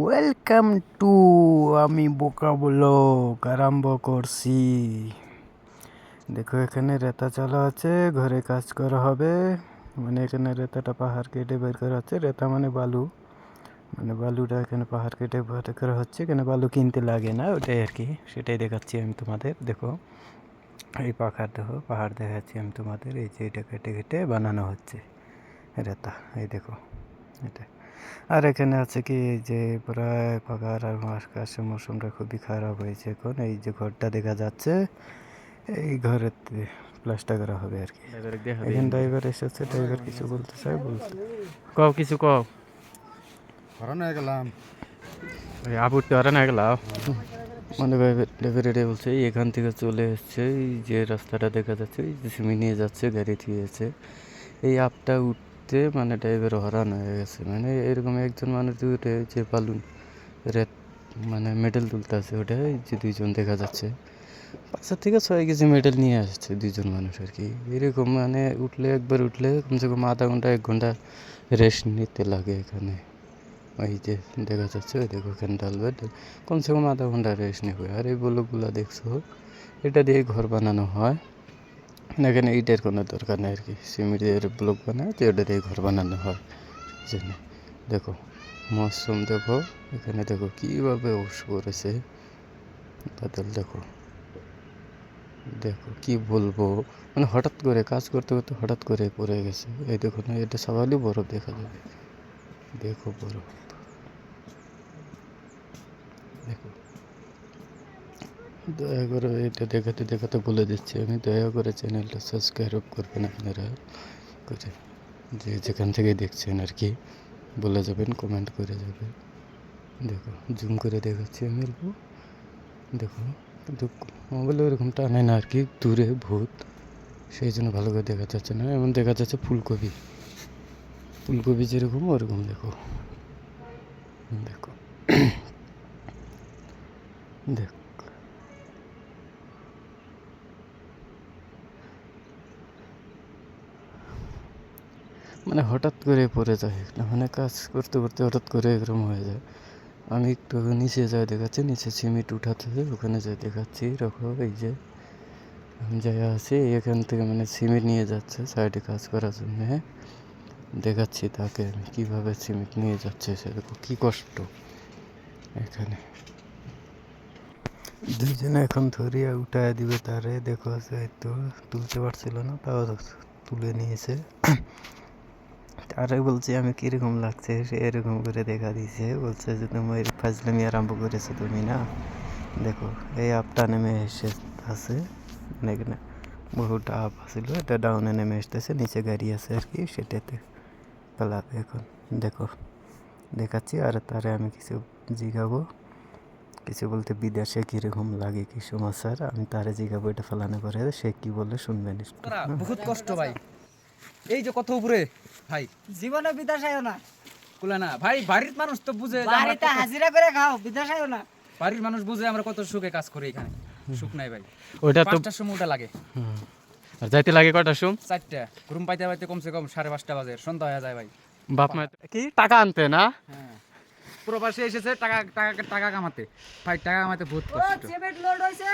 Welcome to আমি বোকা blog আরম্ভ করছি। দেখো এখানে রেতা চালা আছে, ঘরে কাজ করা হবে। মানে এখানে রেতাটা পাহাড় কেটে বের করা হচ্ছে। রেতা মানে বালু, মানে বালুটা এখানে পাহাড় কেটে বের করা হচ্ছে। এখানে বালু কিনতে লাগে না, ওটাই আর কি, সেটাই দেখাচ্ছি আমি তোমাদের। দেখো এই পাহাড়, দেখো পাহাড় দেখাচ্ছি আমি তোমাদের। এই যে এটা কেটে কেটে বানানো হচ্ছে রেতা, এই দেখো এটা। আর এখানে আছে কি, এই যে প্রায় পাকার আর আকাশের মৌসুমটা খুবই খারাপ হয়েছে এখন। এই যে ঘরটা দেখা যাচ্ছে, এই ঘরেতে প্লাস্টার করা হবে আর কি। এখানে ড্রাইভার এসেছে, ড্রাইভার কিছু বলতে চাই, বলতে কও কিছু কও। হরান হয়ে গেলাম। আপুরতে হরান হয়ে গেলাম মানে ড্রাইভার এটাই বলছে। এখান থেকে চলে এসছে, এই যে রাস্তাটা দেখা যাচ্ছে, এই যে সিমি নিয়ে যাচ্ছে, গাড়ি থিয়েছে। এই আপটা উঠতে মানে ড্রাইভার হরান হয়ে গেছে। মানে এরকম একজন মানুষ উঠে যে বালুন রেত মানে মেডেল তুলতে আছে, ওটা এই যে দুইজন দেখা যাচ্ছে। 5 থেকে 6 কেজি মেডেল নিয়ে আসছে দুইজন মানুষ আর কি। এরকম মানে উঠলে, একবার উঠলে কমসে কম আধা ঘন্টা 1 ঘন্টা রেস্ট নিতে লাগে এখানে। এই যে দেখা যাচ্ছে, ওই দেখো এখানে ডালবে, কমসে কম আধা ঘন্টা রেস্ট নেবে। আর এই ব্লকগুলো দেখছো, এটা দিয়ে ঘর বানানো হয়। এখানে ইটের কোনো দরকার নেই আর কি, সিমেন্টের ব্লক বানায় তো ওটা দিয়ে ঘর বানানো হয় জন্য। দেখো মৌসুম, দেখো এখানে দেখো কীভাবে অবশ্য করেছে বাদল। দেখো দেখো কি বলবো, মানে হঠাৎ করে কাজ করতে করতে হঠাৎ করে পড়ে গেছে। এই দেখো না, এটা সবারই বরফ দেখা যাবে। দেখো বরফ, দেখো। দয়া করে এটা দেখাতে দেখাতে বলে দিচ্ছি আমি, দয়া করে চ্যানেলটা সাবস্ক্রাইব করবেন আপনারা করে, যে যেখান থেকে দেখছেন আর কি, বলে যাবেন, কমেন্ট করে যাবেন। দেখো জুম করে দেখাচ্ছি আমি অল্প। দেখো কিন্তু মোবাইলে ওরকম টানে না আর কি, দূরে ভূত, সেই জন্য ভালো করে দেখা যাচ্ছে না। এমন দেখা যাচ্ছে ফুলকপি, ফুলকপি যেরকম ওরকম। দেখো দেখো দেখ, মানে হঠাৎ করে পড়ে যায় না, মানে কাজ করতে করতে হঠাৎ করে এরকম হয়ে যায়। আমি একটু নিচে যাই দেখাচ্ছি, নিচে সিমেন্ট উঠাতে, ওখানে যাই দেখাচ্ছি। রাখো এই যে আমি যাই আছি, এখান থেকে মানে সিমেন্ট নিয়ে যাচ্ছে সাইডে কাজ করার জন্য। দেখাচ্ছি তাকে আমি কীভাবে সিমেন্ট নিয়ে যাচ্ছে, সে দেখো কী কষ্ট। এখানে দুইজনে এখন ধরিয়া উঠায় দিবে তারে। দেখো সে তো তুলতে পারছিল না, তাও তুলে নিয়েছে। আরে বলছি আমি কীরকম লাগছে, সে এরকম করে দেখা দিয়েছে, বলছে যে তুমি ফাজলামি আরম্ভ করেছো তুমি না। দেখো এই আপটা নেমে এসে আছে, মানে এখানে বহুটা আপ আসছিল, এটা ডাউনে নেমে আসতেছে, নিচে গাড়ি আছে আর কি, সেটাতে পালাবে এখন। দেখো দেখাচ্ছি। আর তারে আমি কিছু জিগাবো, কিছু বলতে বিদেশে কীরকম লাগে কি সমাচার, আমি তারে জিগাবো এটা ফেলানো করে, সে কি বলে শুনবেন। বহুত কষ্ট ভাই, এই যে কত উপরে ভাই, জীবনে বিদেশ আইও না। কুলা না ভাই। বাড়ির মানুষ তো বুঝে যে আমরা বাড়িতে কত- হাজিরা করে খাও, বিদেশ আইও না। বাড়ির মানুষ বুঝে আমরা কত সুখে কাজ করি এখানে। সুখ নাই ভাই। ওইটা তো 5টার সময় ওটা লাগে, আর যাইতে লাগে কয়টার সময়? 4টা ঘুম পাইতে পাইতে কমসে কম 5:30 বাজে, সন্ধ্যা হয়ে যায় ভাই। বাপ মা কি টাকা আনতে না? হ্যাঁ, প্রবাসী এসেছে টাকা টাকা টাকা কামাতে ভাই, টাকা কামাতে বহুত ও কষ্ট। সিমেন্ট লোড হইছে।